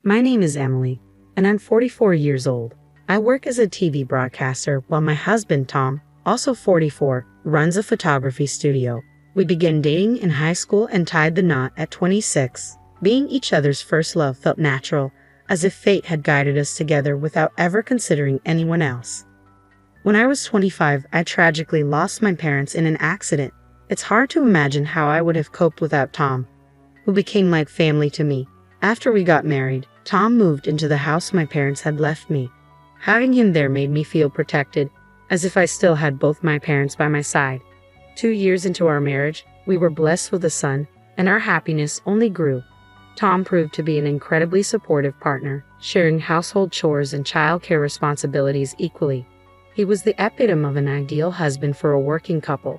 My name is Emily, and I'm 44 years old. I work as a TV broadcaster while my husband, Tom, also 44, runs a photography studio. We began dating in high school and tied the knot at 26. Being each other's first love felt natural, as if fate had guided us together without ever considering anyone else. When I was 25, I tragically lost my parents in an accident. It's hard to imagine how I would have coped without Tom, who became like family to me. After we got married, Tom moved into the house my parents had left me. Having him there made me feel protected, as if I still had both my parents by my side. 2 years into our marriage, we were blessed with a son, and our happiness only grew. Tom proved to be an incredibly supportive partner, sharing household chores and childcare responsibilities equally. He was the epitome of an ideal husband for a working couple.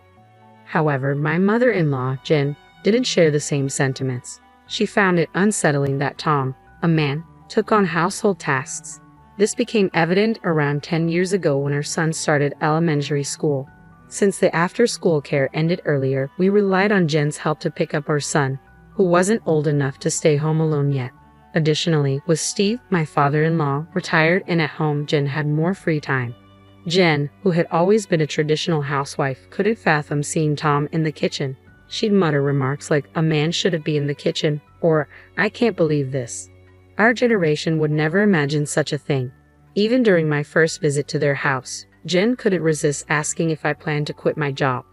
However, my mother-in-law, Jen, didn't share the same sentiments. She found it unsettling that Tom, a man, took on household tasks. This became evident around 10 years ago when our son started elementary school. Since the after-school care ended earlier, we relied on Jen's help to pick up our son, who wasn't old enough to stay home alone yet. Additionally, with Steve, my father-in-law, retired and at home, Jen had more free time. Jen, who had always been a traditional housewife, couldn't fathom seeing Tom in the kitchen. She'd mutter remarks like, "A man shouldn't be in the kitchen," or, "I can't believe this." Our generation would never imagine such a thing. Even during my first visit to their house, Jen couldn't resist asking if I planned to quit my job.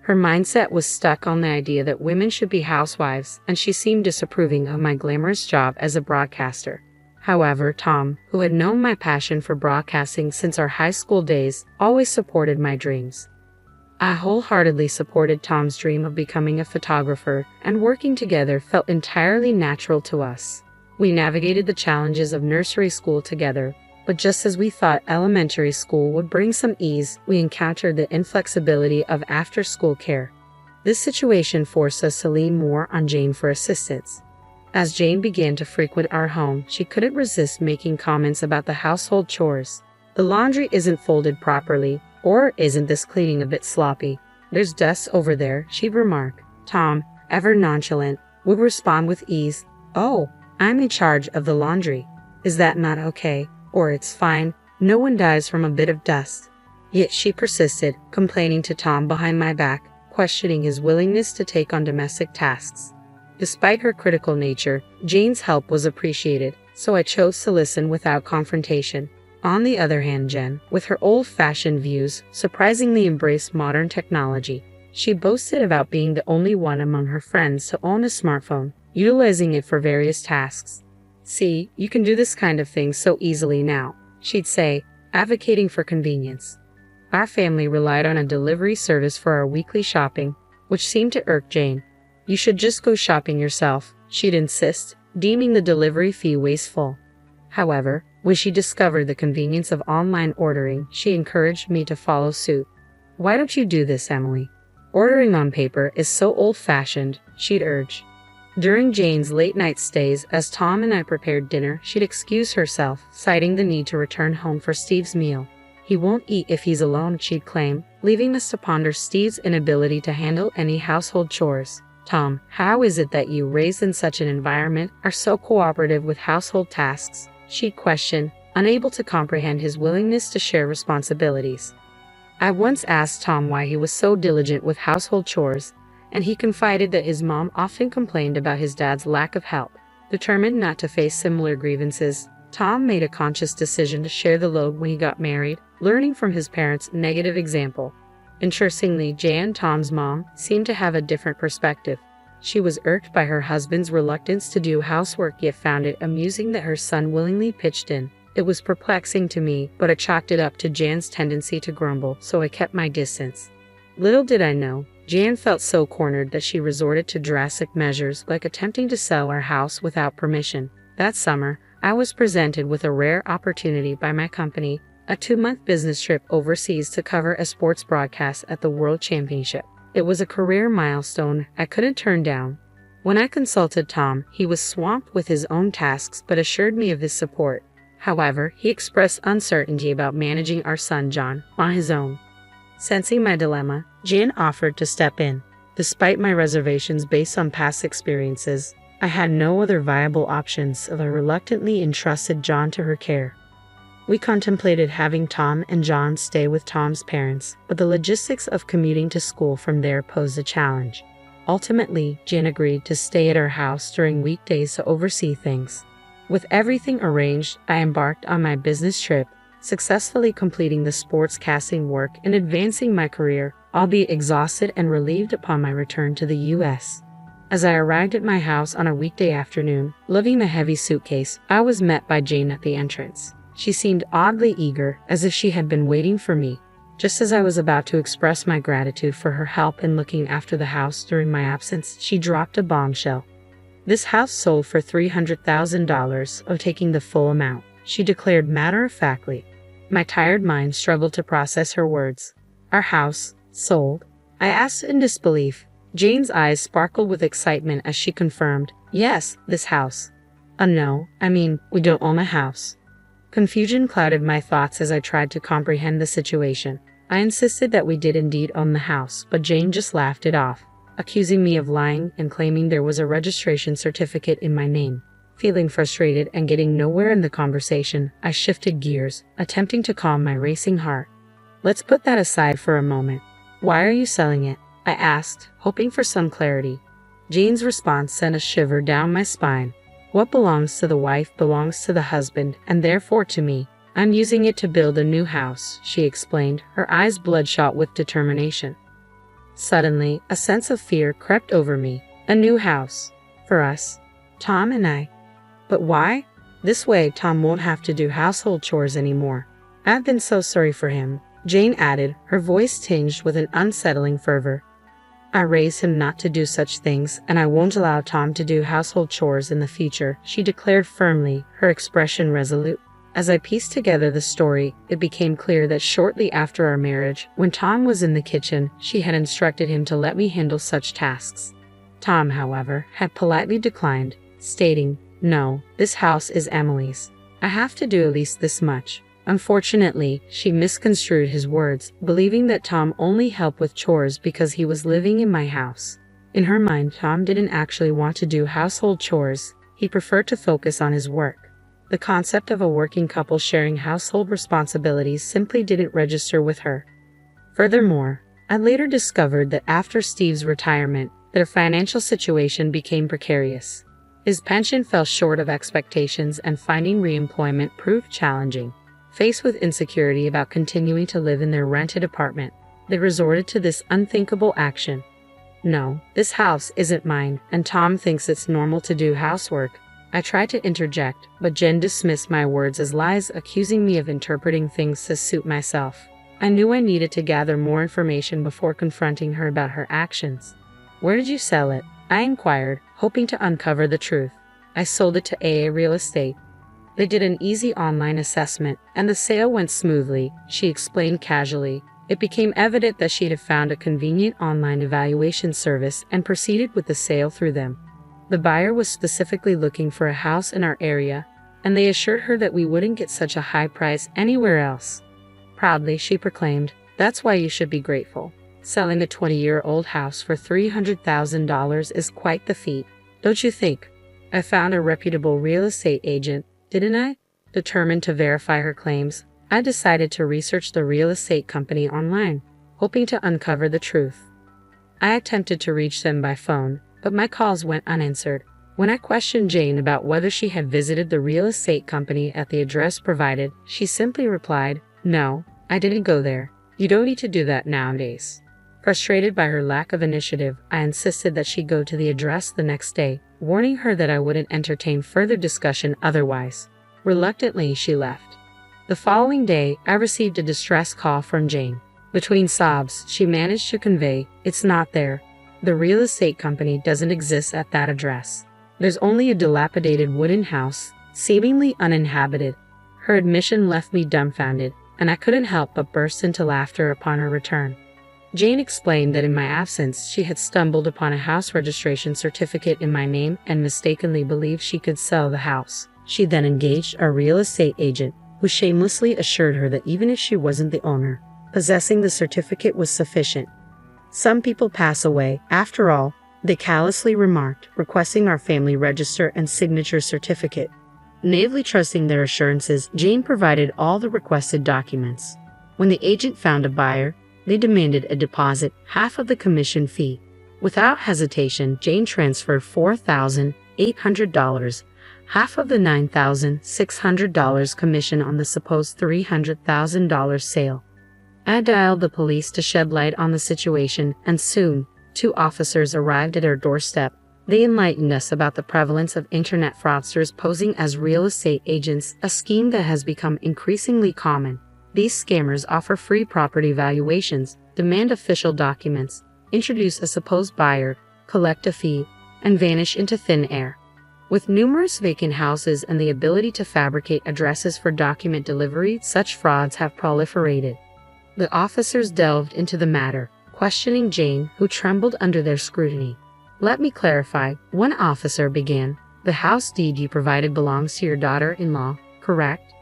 Her mindset was stuck on the idea that women should be housewives, and she seemed disapproving of my glamorous job as a broadcaster. However, Tom, who had known my passion for broadcasting since our high school days, always supported my dreams. I wholeheartedly supported Tom's dream of becoming a photographer, and working together felt entirely natural to us. We navigated the challenges of nursery school together, but just as we thought elementary school would bring some ease, we encountered the inflexibility of after-school care. This situation forced us to lean more on Jane for assistance. As Jane began to frequent our home, she couldn't resist making comments about the household chores. "The laundry isn't folded properly," or "Isn't this cleaning a bit sloppy? There's dust over there," she'd remark. Tom, ever nonchalant, would respond with ease, "Oh, I'm in charge of the laundry. Is that not okay? Or it's fine. No one dies from a bit of dust." Yet she persisted, complaining to Tom behind my back, questioning his willingness to take on domestic tasks. Despite her critical nature, Jane's help was appreciated, so I chose to listen without confrontation. On the other hand, Jen, with her old-fashioned views, surprisingly embraced modern technology. She boasted about being the only one among her friends to own a smartphone, utilizing it for various tasks. "See, you can do this kind of thing so easily now," she'd say, advocating for convenience. Our family relied on a delivery service for our weekly shopping, which seemed to irk Jane. "You should just go shopping yourself," she'd insist, deeming the delivery fee wasteful. However, when she discovered the convenience of online ordering, she encouraged me to follow suit. "Why don't you do this, Emily? Ordering on paper is so old-fashioned," she'd urge. During Jane's late-night stays, as Tom and I prepared dinner, she'd excuse herself, citing the need to return home for Steve's meal. "He won't eat if he's alone," she'd claim, leaving us to ponder Steve's inability to handle any household chores. "Tom, how is it that you, raised in such an environment, are so cooperative with household tasks?" she'd question, unable to comprehend his willingness to share responsibilities. I once asked Tom why he was so diligent with household chores, and he confided that his mom often complained about his dad's lack of help. Determined not to face similar grievances, Tom made a conscious decision to share the load when he got married, learning from his parents' negative example. Interestingly, Jan, Tom's mom, seemed to have a different perspective. She was irked by her husband's reluctance to do housework, yet found it amusing that her son willingly pitched in. It was perplexing to me, but I chalked it up to Jan's tendency to grumble, so I kept my distance. Little did I know, Jan felt so cornered that she resorted to drastic measures, like attempting to sell our house without permission. That summer, I was presented with a rare opportunity by my company, a 2-month business trip overseas to cover a sports broadcast at the World Championship. It was a career milestone I couldn't turn down. When I consulted Tom, he was swamped with his own tasks but assured me of his support. However, he expressed uncertainty about managing our son John on his own. Sensing my dilemma, Jan offered to step in. Despite my reservations based on past experiences, I had no other viable options, so I reluctantly entrusted John to her care. We contemplated having Tom and John stay with Tom's parents, but the logistics of commuting to school from there posed a challenge. Ultimately, Jane agreed to stay at our house during weekdays to oversee things. With everything arranged, I embarked on my business trip, successfully completing the sportscasting work and advancing my career, albeit exhausted and relieved upon my return to the U.S. As I arrived at my house on a weekday afternoon, lugging a heavy suitcase, I was met by Jane at the entrance. She seemed oddly eager, as if she had been waiting for me. Just as I was about to express my gratitude for her help in looking after the house during my absence, she dropped a bombshell. "This house sold for $300,000, of taking the full amount," she declared matter-of-factly. My tired mind struggled to process her words. "Our house sold?" I asked in disbelief. Jane's eyes sparkled with excitement as she confirmed, "Yes, this house." No, I mean, we don't own a house." Confusion clouded my thoughts as I tried to comprehend the situation. I insisted that we did indeed own the house, but Jane just laughed it off, accusing me of lying and claiming there was a registration certificate in my name. Feeling frustrated and getting nowhere in the conversation, I shifted gears, attempting to calm my racing heart. "Let's put that aside for a moment. Why are you selling it?" I asked, hoping for some clarity. Jane's response sent a shiver down my spine. "What belongs to the wife belongs to the husband, and therefore to me. I'm using it to build a new house," she explained, her eyes bloodshot with determination. Suddenly, a sense of fear crept over me. A new house. For us. Tom and I. But why? This way, Tom won't have to do household chores anymore. I've been so sorry for him, Jane added, her voice tinged with an unsettling fervor. "I raised him not to do such things, and I won't allow Tom to do household chores in the future," she declared firmly, her expression resolute. As I pieced together the story, it became clear that shortly after our marriage, when Tom was in the kitchen, she had instructed him to let me handle such tasks. Tom, however, had politely declined, stating, "No, this house is Emily's. I have to do at least this much." Unfortunately, she misconstrued his words, believing that Tom only helped with chores because he was living in my house. In her mind, Tom didn't actually want to do household chores. He preferred to focus on his work. The concept of a working couple sharing household responsibilities simply didn't register with her. Furthermore, I later discovered that after Steve's retirement, their financial situation became precarious. His pension fell short of expectations and finding re-employment proved challenging. Faced with insecurity about continuing to live in their rented apartment, they resorted to this unthinkable action. "No, this house isn't mine, and Tom thinks it's normal to do housework." I tried to interject, but Jen dismissed my words as lies, accusing me of interpreting things to suit myself. I knew I needed to gather more information before confronting her about her actions. "Where did you sell it?" I inquired, hoping to uncover the truth. "I sold it to AA Real Estate. They did an easy online assessment, and the sale went smoothly," she explained casually. It became evident that she had found a convenient online evaluation service and proceeded with the sale through them. The buyer was specifically looking for a house in our area, and they assured her that we wouldn't get such a high price anywhere else. Proudly, she proclaimed, "That's why you should be grateful. Selling a 20-year-old house for $300,000 is quite the feat, don't you think?" I found a reputable real estate agent, didn't I? Determined to verify her claims, I decided to research the real estate company online, hoping to uncover the truth. I attempted to reach them by phone, but my calls went unanswered. When I questioned Jane about whether she had visited the real estate company at the address provided, she simply replied, "No, I didn't go there. You don't need to do that nowadays." Frustrated by her lack of initiative, I insisted that she go to the address the next day, warning her that I wouldn't entertain further discussion otherwise. Reluctantly, she left. The following day, I received a distress call from Jane. Between sobs, she managed to convey, "It's not there. The real estate company doesn't exist at that address. There's only a dilapidated wooden house, seemingly uninhabited." Her admission left me dumbfounded, and I couldn't help but burst into laughter upon her return. Jane explained that in my absence, she had stumbled upon a house registration certificate in my name and mistakenly believed she could sell the house. She then engaged a real estate agent, who shamelessly assured her that even if she wasn't the owner, possessing the certificate was sufficient. Some people pass away, after all. they callously remarked, requesting our family register and signature certificate. Naively trusting their assurances, Jane provided all the requested documents. When the agent found a buyer, they demanded a deposit, half of the commission fee. Without hesitation, Jane transferred $4,800, half of the $9,600 commission on the supposed $300,000 sale. I dialed the police to shed light on the situation, and soon, 2 officers arrived at our doorstep. They enlightened us about the prevalence of internet fraudsters posing as real estate agents, a scheme that has become increasingly common. These scammers offer free property valuations, demand official documents, introduce a supposed buyer, collect a fee, and vanish into thin air. With numerous vacant houses and the ability to fabricate addresses for document delivery, such frauds have proliferated. The officers delved into the matter, questioning Jane, who trembled under their scrutiny. "Let me clarify," one officer began. "The house deed you provided belongs to your daughter-in-law, correct?"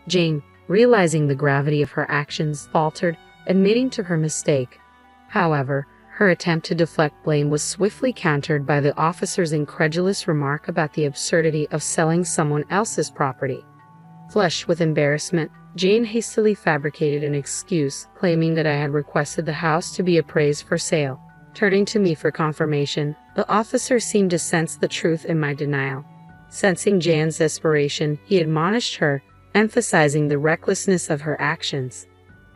Jane, realizing the gravity of her actions, faltered, admitting to her mistake. However, her attempt to deflect blame was swiftly countered by the officer's incredulous remark about the absurdity of selling someone else's property. Flushed with embarrassment, Jane hastily fabricated an excuse, claiming that I had requested the house to be appraised for sale. Turning to me for confirmation, the officer seemed to sense the truth in my denial. Sensing Jane's desperation, he admonished her, emphasizing the recklessness of her actions.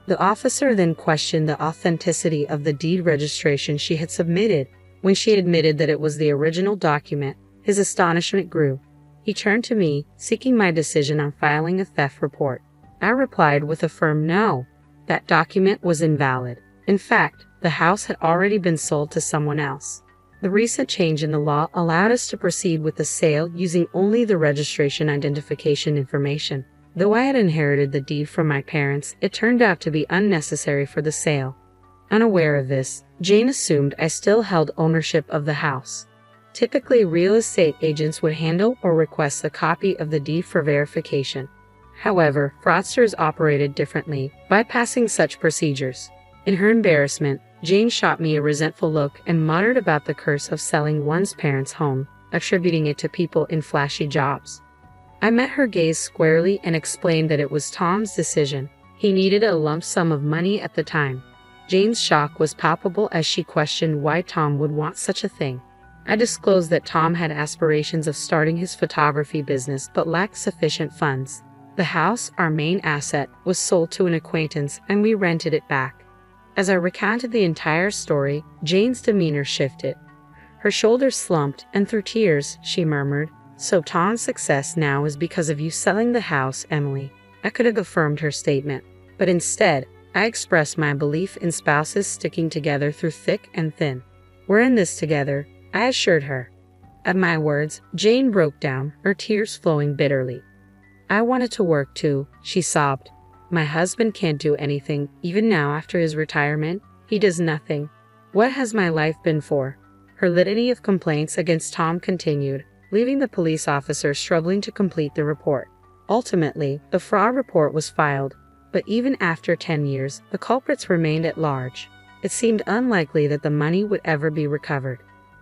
The officer then questioned the authenticity of the deed registration she had submitted. When she admitted that it was the original document, his astonishment grew. He turned to me, seeking my decision on filing a theft report. I replied with a firm no. That document was invalid. In fact, the house had already been sold to someone else. The recent change in the law allowed us to proceed with the sale using only the registration identification information. Though I had inherited the deed from my parents, it turned out to be unnecessary for the sale. Unaware of this, Jane assumed I still held ownership of the house. Typically, real estate agents would handle or request a copy of the deed for verification. However, fraudsters operated differently, bypassing such procedures. In her embarrassment, Jane shot me a resentful look and muttered about the curse of selling one's parents' home, attributing it to people in flashy jobs. I met her gaze squarely and explained that it was Tom's decision. He needed a lump sum of money at the time. Jane's shock was palpable as she questioned why Tom would want such a thing. I disclosed that Tom had aspirations of starting his photography business but lacked sufficient funds. The house, our main asset, was sold to an acquaintance and we rented it back. As I recounted the entire story, Jane's demeanor shifted. Her shoulders slumped, and through tears, she murmured, "So Tom's success now is because of you selling the house, Emily." I could have affirmed her statement, but instead, I expressed my belief in spouses sticking together through thick and thin. "We're in this together," I assured her. At my words, Jane broke down, her tears flowing bitterly. "I wanted to work too," she sobbed. "My husband can't do anything, even now after his retirement. He does nothing. What has my life been for?" Her litany of complaints against Tom continued, leaving the police officer struggling to complete the report. Ultimately, the fraud report was filed, but even after 10 years, the culprits remained at large. It seemed unlikely that the money would ever be recovered.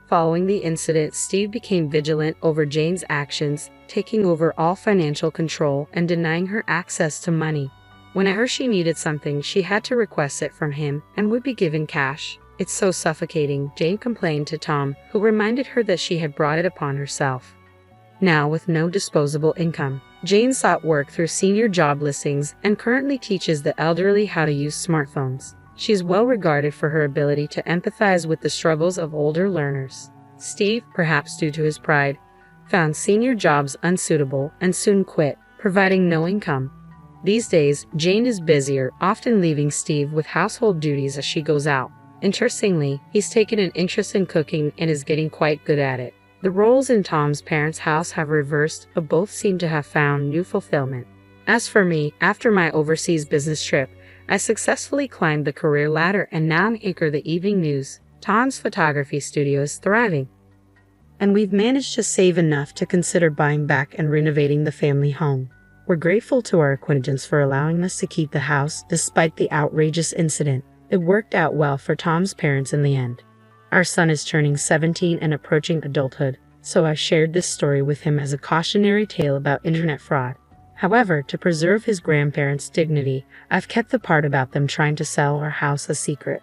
Following the incident, Steve became vigilant over Jane's actions, taking over all financial control and denying her access to money. Whenever she needed something, she had to request it from him and would be given cash. "It's so suffocating," Jane complained to Tom, who reminded her that she had brought it upon herself. Now, with no disposable income, Jane sought work through senior job listings and currently teaches the elderly how to use smartphones. She is well regarded for her ability to empathize with the struggles of older learners. Steve, perhaps due to his pride, found senior jobs unsuitable and soon quit, providing no income. These days, Jane is busier, often leaving Steve with household duties as she goes out. Interestingly, he's taken an interest in cooking and is getting quite good at it. The roles in Tom's parents' house have reversed, but both seem to have found new fulfillment. As for me, after my overseas business trip, I successfully climbed the career ladder and now anchor the evening news. Tom's photography studio is thriving. And we've managed to save enough to consider buying back and renovating the family home. We're grateful to our acquaintance for allowing us to keep the house despite the outrageous incident. It worked out well for Tom's parents in the end. Our son is turning 17 and approaching adulthood, so I shared this story with him as a cautionary tale about internet fraud. However, to preserve his grandparents' dignity, I've kept the part about them trying to sell our house a secret.